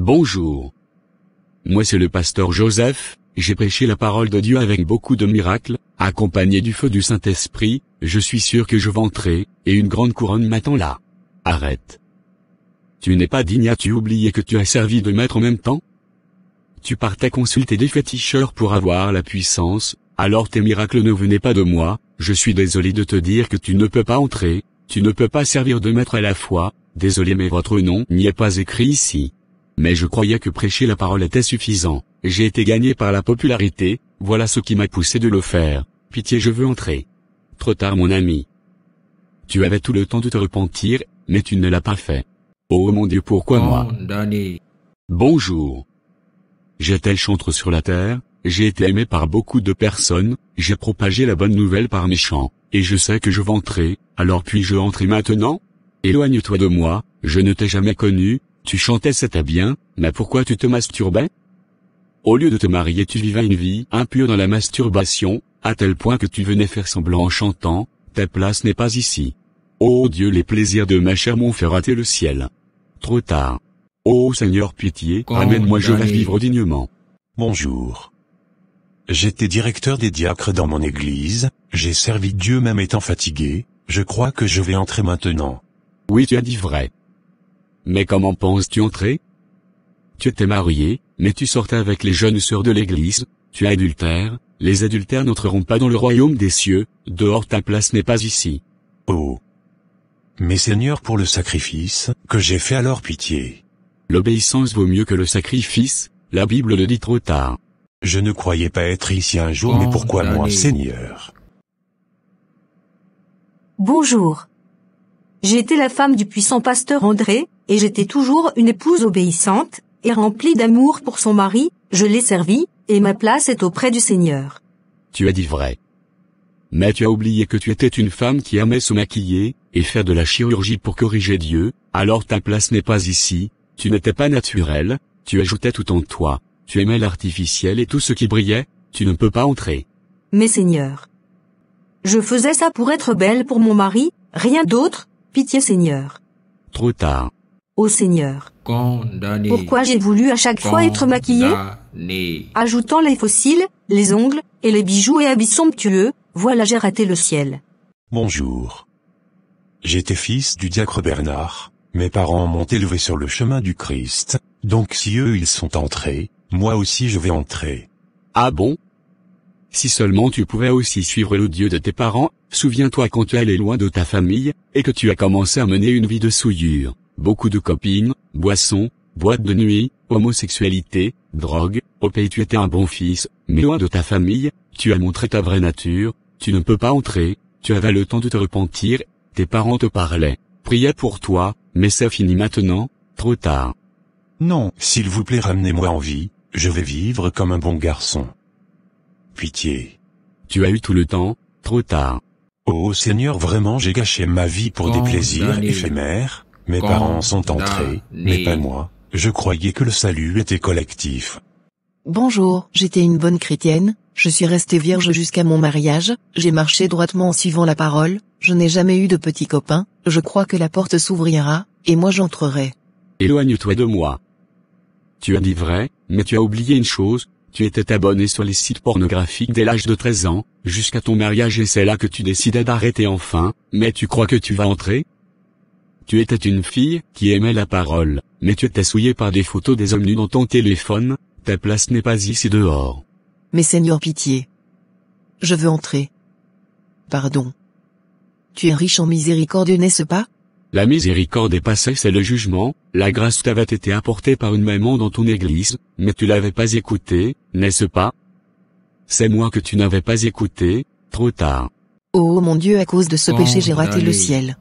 Bonjour. Moi c'est le pasteur Joseph, j'ai prêché la parole de Dieu avec beaucoup de miracles, accompagné du feu du Saint-Esprit, je suis sûr que je vais entrer, et une grande couronne m'attend là. Arrête. Tu n'es pas digne, as-tu oublié que tu as servi de maître en même temps? Tu partais consulter des féticheurs pour avoir la puissance, alors tes miracles ne venaient pas de moi, je suis désolé de te dire que tu ne peux pas entrer, tu ne peux pas servir de maître à la fois, désolé mais votre nom n'y est pas écrit ici. Mais je croyais que prêcher la parole était suffisant, j'ai été gagné par la popularité, voilà ce qui m'a poussé de le faire, pitié je veux entrer. Trop tard mon ami. Tu avais tout le temps de te repentir, mais tu ne l'as pas fait. Oh mon Dieu pourquoi moi? Bonjour. J'étais le chantre sur la terre, j'ai été aimé par beaucoup de personnes, j'ai propagé la bonne nouvelle par mes chants, et je sais que je vais entrer, alors puis-je entrer maintenant? Éloigne-toi de moi, je ne t'ai jamais connu, tu chantais c'était bien, mais pourquoi tu te masturbais? Au lieu de te marier tu vivais une vie impure dans la masturbation, à tel point que tu venais faire semblant en chantant, ta place n'est pas ici. Oh Dieu les plaisirs de ma chair m'ont fait rater le ciel. Trop tard. Oh Seigneur pitié, ramène-moi je vais vivre dignement. Bonjour. J'étais directeur des diacres dans mon église, j'ai servi Dieu même étant fatigué, je crois que je vais entrer maintenant. Oui tu as dit vrai. Mais comment penses-tu entrer? Tu étais marié, mais tu sortais avec les jeunes sœurs de l'église, tu es adultère, les adultères n'entreront pas dans le royaume des cieux, dehors ta place n'est pas ici. Oh. Mais Seigneur pour le sacrifice, que j'ai fait alors pitié. L'obéissance vaut mieux que le sacrifice, la Bible le dit trop tard. Je ne croyais pas être ici un jour mais pourquoi moi Seigneur? Bonjour. J'étais la femme du puissant pasteur André, et j'étais toujours une épouse obéissante, et remplie d'amour pour son mari, je l'ai servi, et ma place est auprès du Seigneur. Tu as dit vrai. Mais tu as oublié que tu étais une femme qui aimait se maquiller, et faire de la chirurgie pour corriger Dieu, alors ta place n'est pas ici, tu n'étais pas naturelle, tu ajoutais tout en toi, tu aimais l'artificiel et tout ce qui brillait, tu ne peux pas entrer. Mais Seigneur, je faisais ça pour être belle pour mon mari, rien d'autre, pitié Seigneur. Trop tard. Ô Seigneur, pourquoi j'ai voulu à chaque fois être maquillée? Ajoutant les fossiles, les ongles, et les bijoux et habits somptueux, voilà j'ai raté le ciel. Bonjour. J'étais fils du diacre Bernard, mes parents m'ont élevé sur le chemin du Christ, donc si eux ils sont entrés, moi aussi je vais entrer. Ah bon? Si seulement tu pouvais aussi suivre le Dieu de tes parents, souviens-toi quand tu allais loin de ta famille, et que tu as commencé à mener une vie de souillure, beaucoup de copines, boissons, boîtes de nuit, homosexualité, drogue, au pays tu étais un bon fils, mais loin de ta famille, tu as montré ta vraie nature, tu ne peux pas entrer, tu avais le temps de te repentir, tes parents te parlaient, priaient pour toi, mais c'est fini maintenant, trop tard. Non, s'il vous plaît ramenez-moi en vie, je vais vivre comme un bon garçon. Pitié. Tu as eu tout le temps, trop tard. Oh Seigneur vraiment j'ai gâché ma vie pour des plaisirs éphémères, mes parents sont entrés, mais pas moi, je croyais que le salut était collectif. Bonjour, j'étais une bonne chrétienne, je suis restée vierge jusqu'à mon mariage, j'ai marché droitement en suivant la parole, je n'ai jamais eu de petits copains, je crois que la porte s'ouvrira, et moi j'entrerai. Éloigne-toi de moi. Tu as dit vrai, mais tu as oublié une chose, tu étais abonné sur les sites pornographiques dès l'âge de 13 ans, jusqu'à ton mariage et c'est là que tu décidais d'arrêter enfin, mais tu crois que tu vas entrer? Tu étais une fille qui aimait la parole, mais tu étais souillée par des photos des hommes nus dans ton téléphone, ta place n'est pas ici dehors. Mais Seigneur pitié. Je veux entrer. Pardon. Tu es riche en miséricorde n'est-ce pas? La miséricorde est passée c'est le jugement, la grâce t'avait été apportée par une maman dans ton église, mais tu l'avais pas écoutée, n'est-ce pas? C'est moi que tu n'avais pas écouté, trop tard. Oh mon Dieu à cause de ce péché j'ai raté le ciel.